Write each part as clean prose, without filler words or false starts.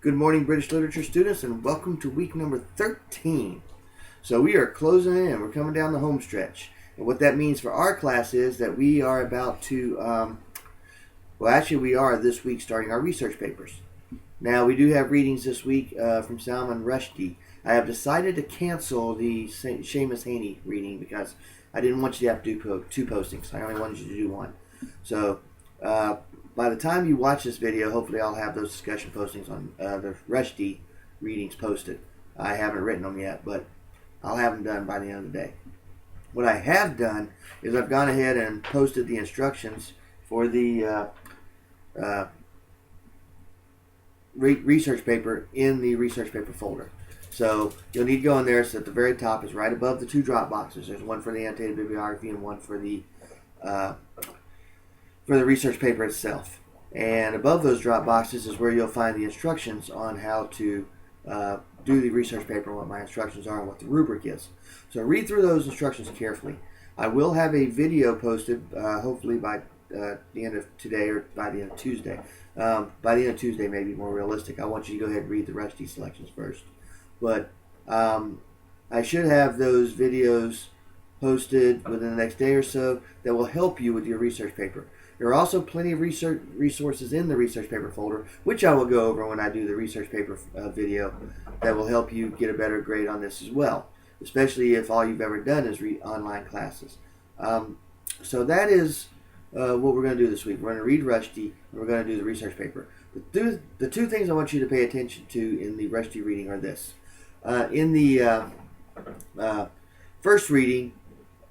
Good morning, British literature students, and welcome to week number 13. So we are closing in. We're coming down the home stretch. And what that means for our class is that we are about to, we are this week starting our research papers. Now, we do have readings this week from Salman Rushdie. I have decided to cancel the Seamus Haney reading because I didn't want you to have to do two postings. I only wanted you to do one. So, by the time you watch this video, hopefully I'll have those discussion postings on the Rushdie readings posted. I haven't written them yet, but I'll have them done by the end of the day. What I have done is I've gone ahead and posted the instructions for the research paper in the research paper folder. So you'll need to go in there. So at the very top is right above the two drop boxes. There's one for the annotated bibliography and one for the research paper itself. And above those drop boxes is where you'll find the instructions on how to do the research paper, and what my instructions are, and what the rubric is. So read through those instructions carefully. I will have a video posted, hopefully by the end of today or by the end of Tuesday. By the end of Tuesday may be more realistic. I want you to go ahead and read the Rushdie selections first. But I should have those videos posted within the next day or so that will help you with your research paper. There are also plenty of research resources in the research paper folder, which I will go over when I do the research paper video, that will help you get a better grade on this as well, especially if all you've ever done is read online classes. So that is what we're going to do this week. We're going to read Rushdie, and we're going to do the research paper. The two things I want you to pay attention to in the Rushdie reading are this. In the first reading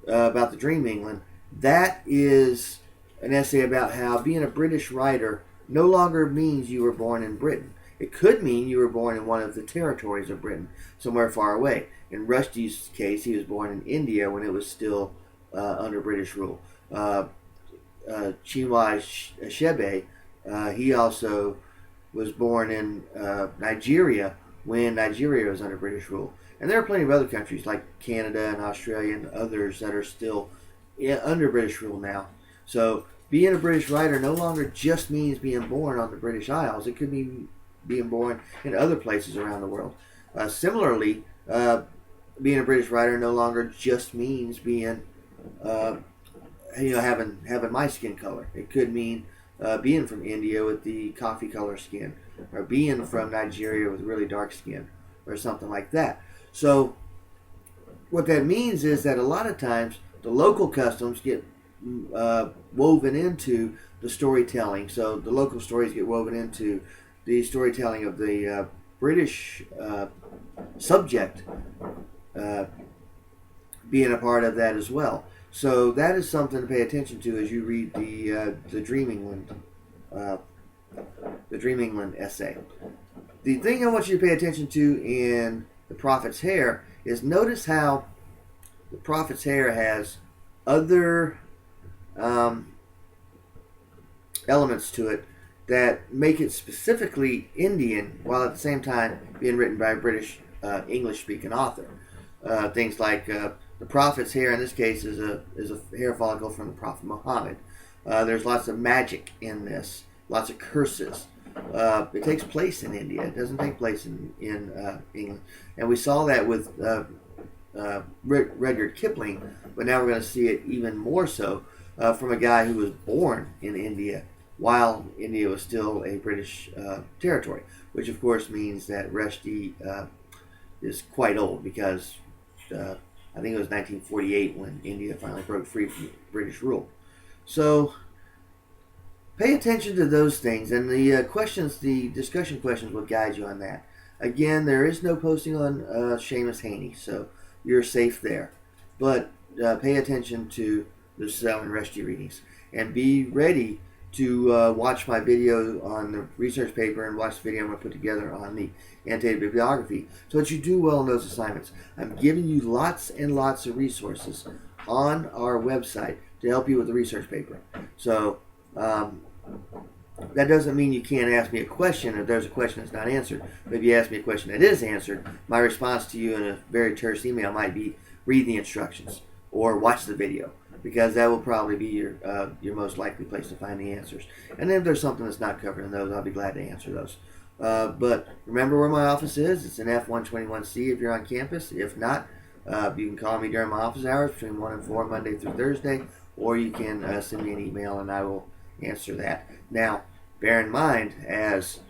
about the Dream England, that is an essay about how being a British writer no longer means you were born in Britain. It could mean you were born in one of the territories of Britain, somewhere far away. In Rushdie's case, he was born in India when it was still under British rule. Chinua Achebe, he also was born in Nigeria when Nigeria was under British rule. And there are plenty of other countries like Canada and Australia and others that are still under British rule now. So being a British writer no longer just means being born on the British Isles. It could mean being born in other places around the world. Similarly, being a British writer no longer just means being, having my skin color. It could mean being from India with the coffee color skin, or being from Nigeria with really dark skin, or something like that. So what that means is that a lot of times the local customs get woven into the storytelling. So the local stories get woven into the storytelling of the British subject being a part of that as well. So that is something to pay attention to as you read the Dream England essay. The thing I want you to pay attention to in The Prophet's Hair is notice how The Prophet's Hair has other elements to it that make it specifically Indian, while at the same time being written by a British English-speaking author. Things like the prophet's hair in this case is a hair follicle from the Prophet Muhammad. There's lots of magic in this, lots of curses. It takes place in India. It doesn't take place in England, and we saw that with Rudyard Kipling, but now we're going to see it even more so from a guy who was born in India while India was still a British territory, which of course means that Rushdie is quite old, because I think it was 1948 when India finally broke free from British rule. So pay attention to those things, and the discussion questions will guide you on that. Again, there is no posting on Seamus Haney, so you're safe there. But pay attention to the Salman Rushdie readings, and be ready to watch my video on the research paper and watch the video I'm going to put together on the annotated bibliography, so that you do well in those assignments. I'm giving you lots and lots of resources on our website to help you with the research paper. So that doesn't mean you can't ask me a question if there's a question that's not answered. But if you ask me a question that is answered, my response to you in a very terse email might be read the instructions or watch the video, because that will probably be your most likely place to find the answers. And then if there's something that's not covered in those, I'll be glad to answer those. But remember where my office is. It's in F121C if you're on campus. If not, you can call me during my office hours between 1 and 4 Monday through Thursday, or you can send me an email and I will answer that. Now, bear in mind, as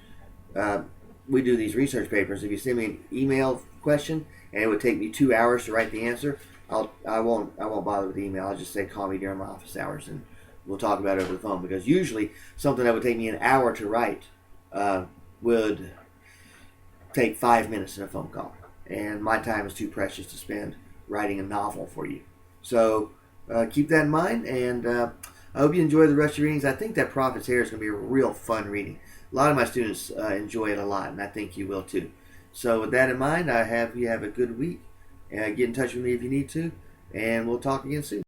we do these research papers, if you send me an email question and it would take me 2 hours to write the answer, I won't bother with the email. I'll just say call me during my office hours and we'll talk about it over the phone, because usually something that would take me an hour to write would take 5 minutes in a phone call, and my time is too precious to spend writing a novel for you. So keep that in mind, and I hope you enjoy the rest of your readings. I think that Prophet's Hair is going to be a real fun reading. A lot of my students enjoy it a lot, and I think you will too. So with that in mind, you have a good week. Get in touch with me if you need to, and we'll talk again soon.